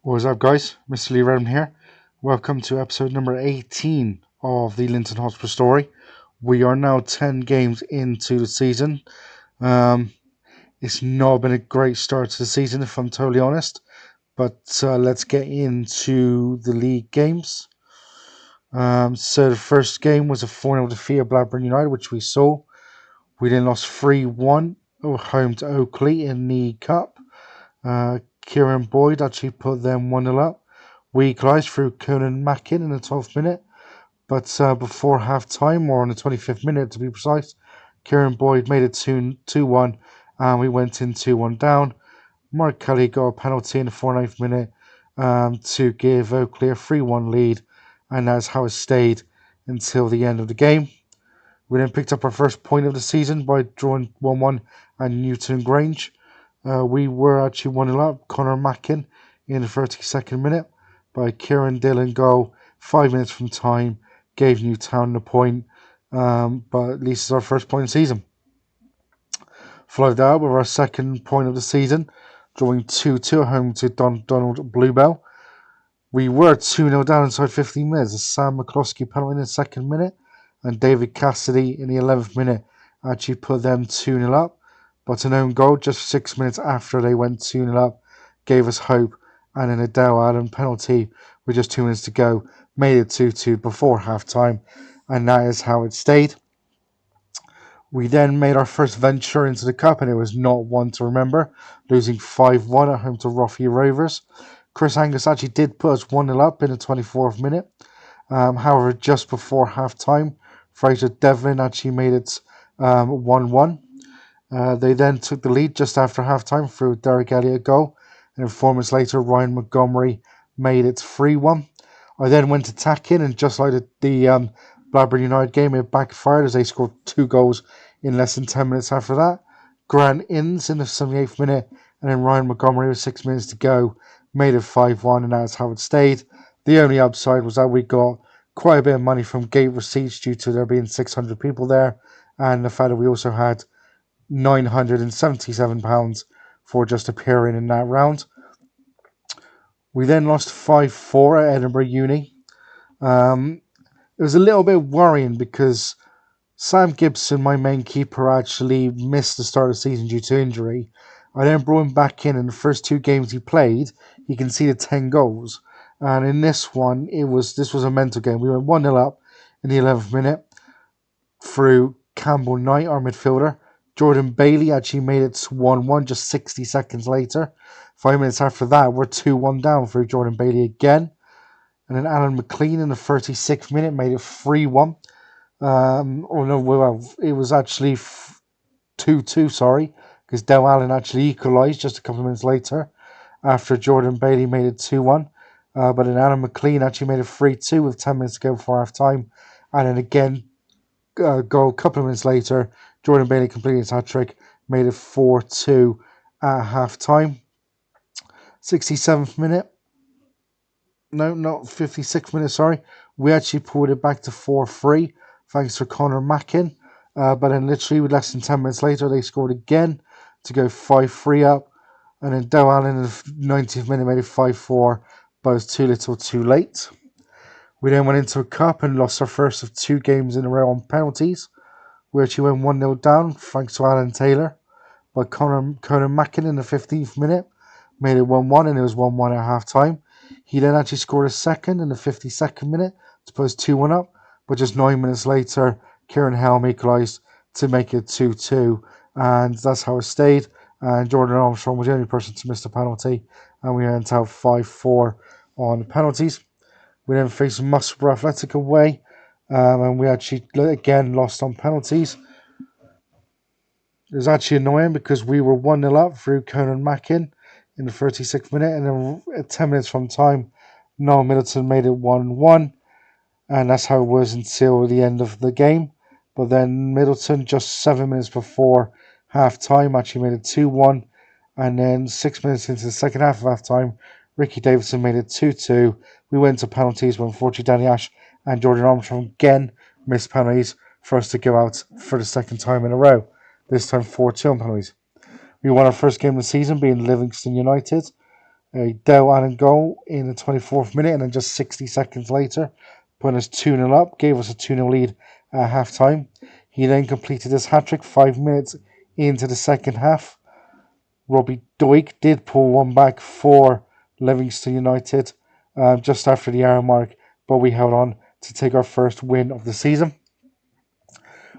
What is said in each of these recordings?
What's up, guys? Mr. Lee Redham here. Welcome to episode number 18 of the Linton Hotspur story. We are now 10 games into the season. Um, it's not been a great start to the season, if I'm totally honest. But let's get into the league games. So the first game was a 4-0 defeat of Blackburn United, which we saw. We then lost 3-1 home to Oakley in the Cup. Kieran Boyd actually put them 1-0 up. We equalised through Conan Mackin in the 12th minute, but before half time, or on the 25th minute to be precise, Kieran Boyd made it 2-1, and we went in 2-1 down. Mark Kelly got a penalty in the 49th minute to give Oakley a 3-1 lead, and that's how it stayed until the end of the game. We then picked up our first point of the season by drawing 1-1 at Newton Grange. We were actually 1-0 up. Connor Mackin in the 32nd minute by Kieran Dillon goal. 5 minutes from time gave Newtown the point, but at least it's our first point of the season. Followed that with our second point of the season, drawing 2-2 at home to Donald Bluebell. We were 2-0 down inside 15 minutes. A Sam McCloskey penalty in the 2nd minute, and David Cassidy in the 11th minute actually put them 2-0 up. But an own goal just 6 minutes after they went 2-0 up gave us hope, and an Adele Allen penalty with just 2 minutes to go made it 2-2 before half time, and that is how it stayed. We then made our first venture into the Cup, and it was not one to remember, losing 5-1 at home to Roffey Rovers. Chris Angus actually did put us 1-0 up in the 24th minute. However, just before half time, Fraser Devlin actually made it 1-1. They then took the lead just after half time through Derek Elliott goal, and then 4 minutes later, Ryan Montgomery made it 3-1. I then went attacking, and just like the Blackburn United game, it backfired as they scored 2 goals in less than 10 minutes after that. Grant Innes in the 78th minute, and then Ryan Montgomery with 6 minutes to go made it 5-1, and that's how it stayed. The only upside was that we got quite a bit of money from gate receipts due to there being 600 people there, and the fact that we also had £977 for just appearing in that round. We then lost 5-4 at Edinburgh Uni. It was a little bit worrying because Sam Gibson, my main keeper, actually missed the start of the season due to injury. I then brought him back in the first 2 games he played, he conceded 10 goals. And in this one, this was a mental game. We went 1-0 up in the 11th minute through Campbell Knight, our midfielder. Jordan Bailey actually made it 1-1 just 60 seconds later. 5 minutes after that, we're 2-1 down through Jordan Bailey again. And then Alan McLean in the 36th minute made it 3-1. It was actually 2-2, sorry, because Del Allen actually equalised just a couple of minutes later after Jordan Bailey made it 2-1. But then Alan McLean actually made it 3-2 with 10 minutes to go before half time. And then again, goal a couple of minutes later, Jordan Bailey completed his hat trick, made it 4-2 at half time. 67th minute. No, not 56th minute, sorry. We actually pulled it back to 4-3 thanks to Connor Mackin. But then literally with less than 10 minutes later, they scored again to go 5-3 up. And then Doe Allen in the 90th minute made it 5-4, but it was too little too late. We then went into a cup and lost our first of 2 games in a row on penalties. We actually went 1-0 down thanks to Alan Taylor. But Conor Mackin in the 15th minute made it 1-1, and it was 1-1 at half time. He then actually scored a second in the 52nd minute to put us 2-1 up, but just 9 minutes later, Kieran Helm equalised to make it 2-2, and that's how it stayed. And Jordan Armstrong was the only person to miss the penalty, and we went out 5-4 on penalties. We then faced Musselburgh Athletic away, and we actually again lost on penalties. It was actually annoying because we were 1-0 up through Conan Mackin in the 36th minute, and then at 10 minutes from time, Noel Middleton made it 1-1, and that's how it was until the end of the game. But then Middleton, just 7 minutes before half time, actually made it 2-1, and then 6 minutes into the second half of half time, Ricky Davison made it 2-2. We went to penalties when unfortunately Danny Ash and Jordan Armstrong again missed penalties for us to go out for the second time in a row. This time 4-2 on penalties. We won our first game of the season, being Livingston United. A Dale Allen goal in the 24th minute, and then just 60 seconds later, putting us 2-0 up, gave us a 2-0 lead at half time. He then completed his hat trick 5 minutes into the second half. Robbie Doig did pull one back for Livingston United just after the hour mark, but we held on to take our first win of the season.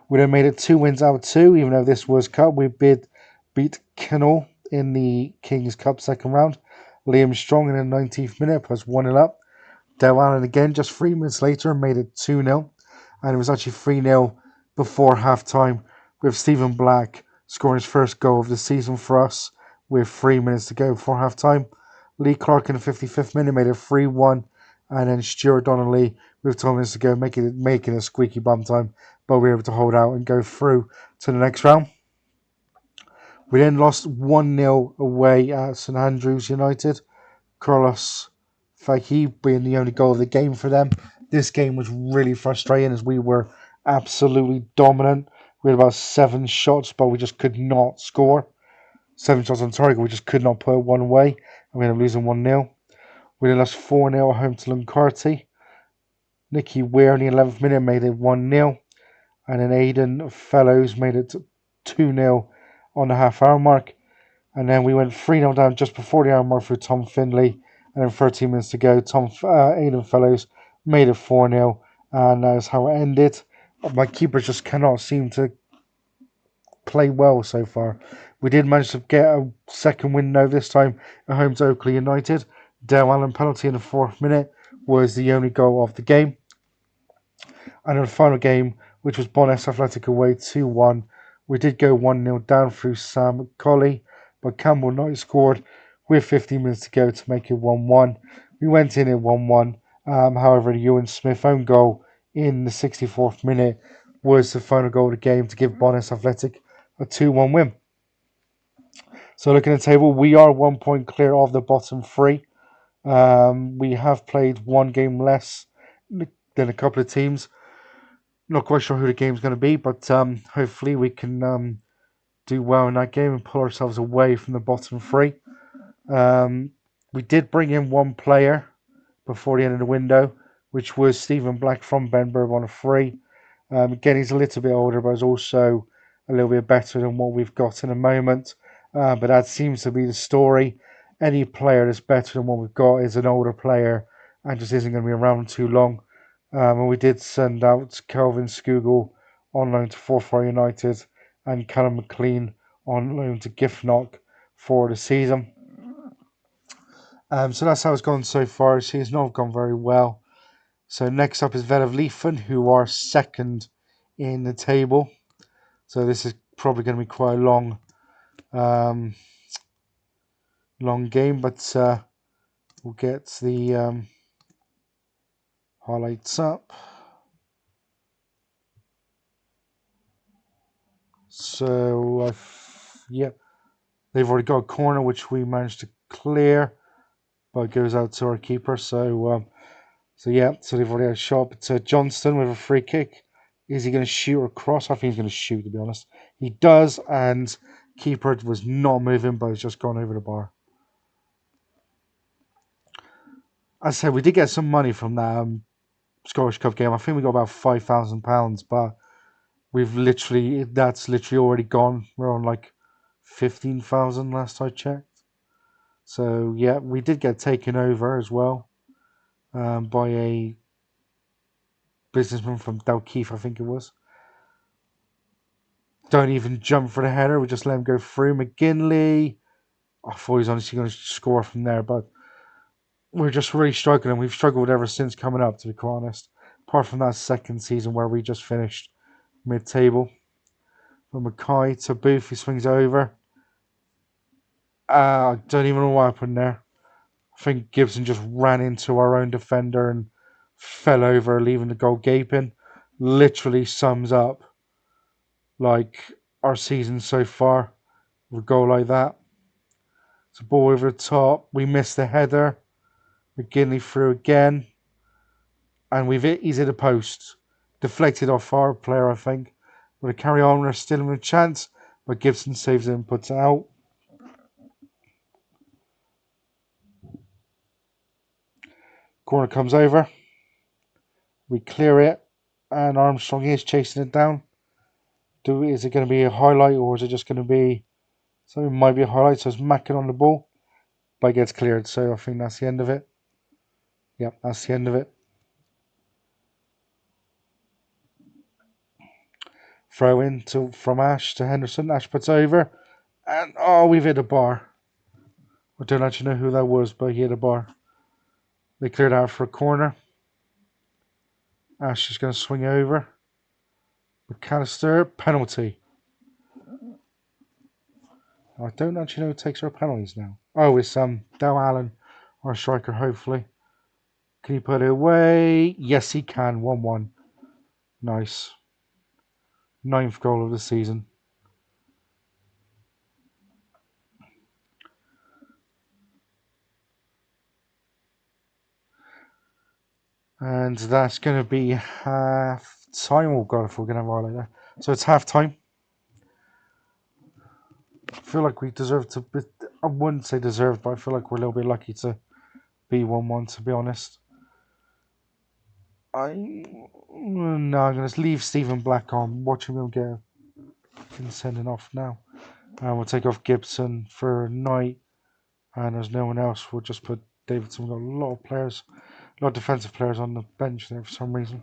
We then made it 2 wins out of 2, even though this was cup. We beat Kennel in the Kings Cup second round. Liam Strong in the 19th minute plus 1-0 up. Dale Allen again just 3 minutes later made it 2-0. And it was actually 3-0 before half time, with Stephen Black scoring his first goal of the season for us with 3 minutes to go before half time. Lee Clark in the 55th minute made it 3-1. And then Stuart Donnelly with 12 minutes to go making a squeaky bum time, but we were able to hold out and go through to the next round. We then lost 1-0 away at St Andrews United. Carlos Fahey being the only goal of the game for them. This game was really frustrating as we were absolutely dominant. We had about 7 shots, but we just could not score. 7 shots on target, we just could not put one away, and we ended up losing 1-0. We then lost 4-0 at home to Luncarty. Nicky Weir in the 11th minute made it 1-0, and then Aidan Fellows made it 2-0 on the half-hour mark. And then we went 3-0 down just before the hour mark for Tom Findlay, and then 13 minutes to go, Aidan Fellows made it 4-0, and that is how it ended. My keeper just cannot seem to play well so far. We did manage to get a second win though, this time at home to Oakley United. Dale Allen penalty in the 4th minute was the only goal of the game. And in the final game, which was Bonnes Athletic away 2-1, we did go 1-0 down through Sam Colley, but Campbell Knight scored with 15 minutes to go to make it 1-1. We went in at 1-1. However, the Ewan Smith own goal in the 64th minute was the final goal of the game to give Bonnes Athletic a 2-1 win. So looking at the table, we are 1 point clear of the bottom 3. We have played one game less than a couple of teams. Not quite sure who the game's going to be, but hopefully we can do well in that game and pull ourselves away from the bottom 3. We did bring in one player before the end of the window, which was Stephen Black from Benburb on a free. Again, he's a little bit older, but he's also a little bit better than what we've got in the moment. But that seems to be the story. Any player that's better than what we've got is an older player and just isn't going to be around too long. And we did send out Kelvin Skugel on loan to Forfar United and Callum McLean on loan to Giffnock for the season. So that's how it's gone so far. It's not gone very well. So next up is Velav Leafan, who are second in the table. So this is probably going to be quite a long game, but we'll get the highlights up. So, they've already got a corner, which we managed to clear, but it goes out to our keeper. So they've already had a shot. But Johnston with a free kick. Is he going to shoot or cross? I think he's going to shoot, to be honest. He does, and keeper was not moving, but it's just gone over the bar. As I said, we did get some money from that Scottish Cup game. I think we got about £5,000, but that's literally already gone. We're on like 15,000 last I checked. So yeah, we did get taken over as well by a businessman from Dalkeith, I think it was. Don't even jump for the header. We just let him go through. McGinley. I thought he was honestly going to score from there, but we're just really struggling. We've struggled ever since coming up, to be quite honest. Apart from that second season where we just finished mid-table. From Mackay to Booth, he swings over. I don't even know what happened there. I think Gibson just ran into our own defender and fell over, leaving the goal gaping. Literally sums up like our season so far with a goal like that. It's a ball over the top. We missed the header. McGinley through again. And he's hit a post. Deflected off our player, I think. We're going to carry on. We're still in a chance. But Gibson saves it and puts it out. Corner comes over. We clear it, and Armstrong is chasing it down. Is it going to be a highlight, or is it just going to be something? Might be a highlight, so it's macking on the ball, but it gets cleared. So I think that's the end of it. Yep, that's the end of it. Throw in from Ash to Henderson. Ash puts over, and we've hit a bar. I don't actually know who that was, but he hit a bar. They cleared out for a corner. Ash is going to swing over. McAllister, penalty. I don't actually know who takes our penalties now. Oh, it's Dal Allen, our striker, hopefully. Can he put it away? Yes, he can. 1-1. Nice. 9th goal of the season. And that's going to be half time. Oh, God, if we're going to have a highlight there. So it's half time. I feel like we deserve to be, I wouldn't say deserved, but I feel like we're a little bit lucky to be 1-1, to be honest. No, I'm going to leave Stephen Black on. Watch him get sending off now. And we'll take off Gibson for Knight. And there's no one else. We'll just put Davidson. We've got a lot of players, a lot of defensive players on the bench there for some reason.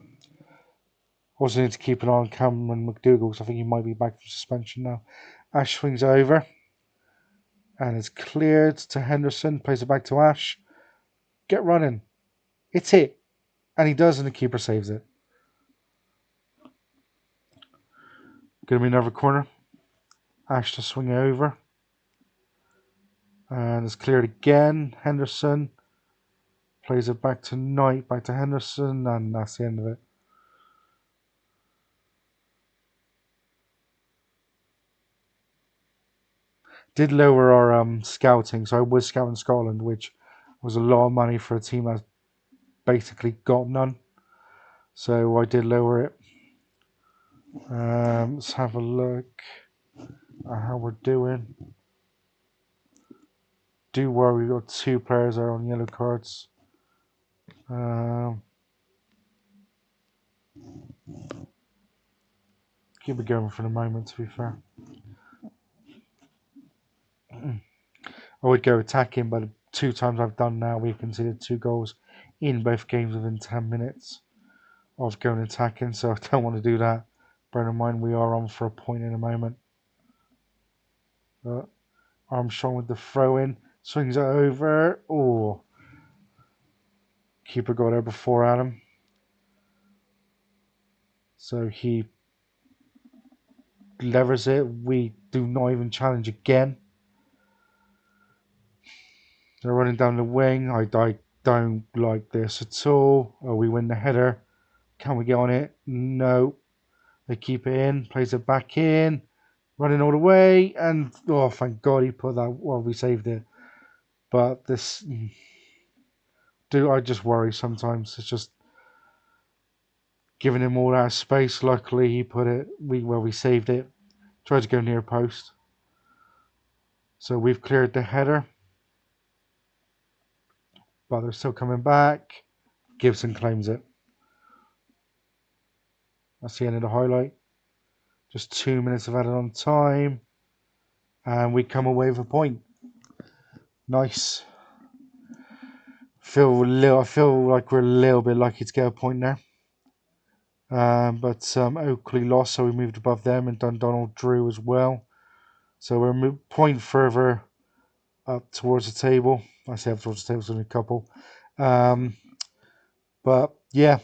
Also need to keep an eye on Cameron McDougall because I think he might be back from suspension now. Ash swings over. And it's cleared to Henderson. Plays it back to Ash. Get running. It's it. And he does, and the keeper saves it. Going to be another corner. Ash to swing over. And it's cleared again. Henderson plays it back to Knight, back to Henderson, and that's the end of it. Did lower our scouting, so I was scouting Scotland, which was a lot of money for a team that's basically got none. So I did lower it. Let's have a look at how we're doing. Do worry, we've got 2 players that are on yellow cards. Keep it going for the moment, to be fair. I would go attacking, but 2 times I've done now, we've conceded 2 goals in both games within 10 minutes of going attacking, so I don't want to do that. Bear in mind, we are on for a point in a moment. Armstrong with the throw in, swings it over. Oh, keeper got there before Adam, so he levers it. We do not even challenge again. They're running down the wing. I don't like this at all. Oh, we win the header. Can we get on it? No. They keep it in. Plays it back in. Running all the way. And, oh, thank God he put that. Well, we saved it. But this... I just worry sometimes. It's just giving him all that space. Luckily, he put it... We saved it. Tried to go near post. So we've cleared the header. But they're still coming back. Gibson claims it. That's the end of the highlight. Just 2 minutes of added on time. And we come away with a point. Nice. I feel like we're a little bit lucky to get a point there. But Oakley lost, so we moved above them, and Dundonald drew as well. So we're a point further up towards the table. I say up towards the table, it's only a couple. But yeah,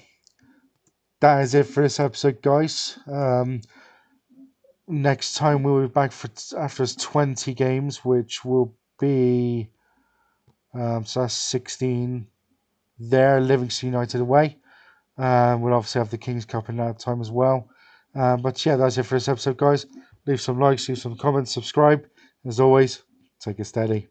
that is it for this episode, guys. Next time we'll be back after 20 games, which will be so that's 16 there. Livingston United away. We'll obviously have the King's Cup in that time as well. But yeah, that's it for this episode, guys. Leave some likes, leave some comments, subscribe. As always, take it steady.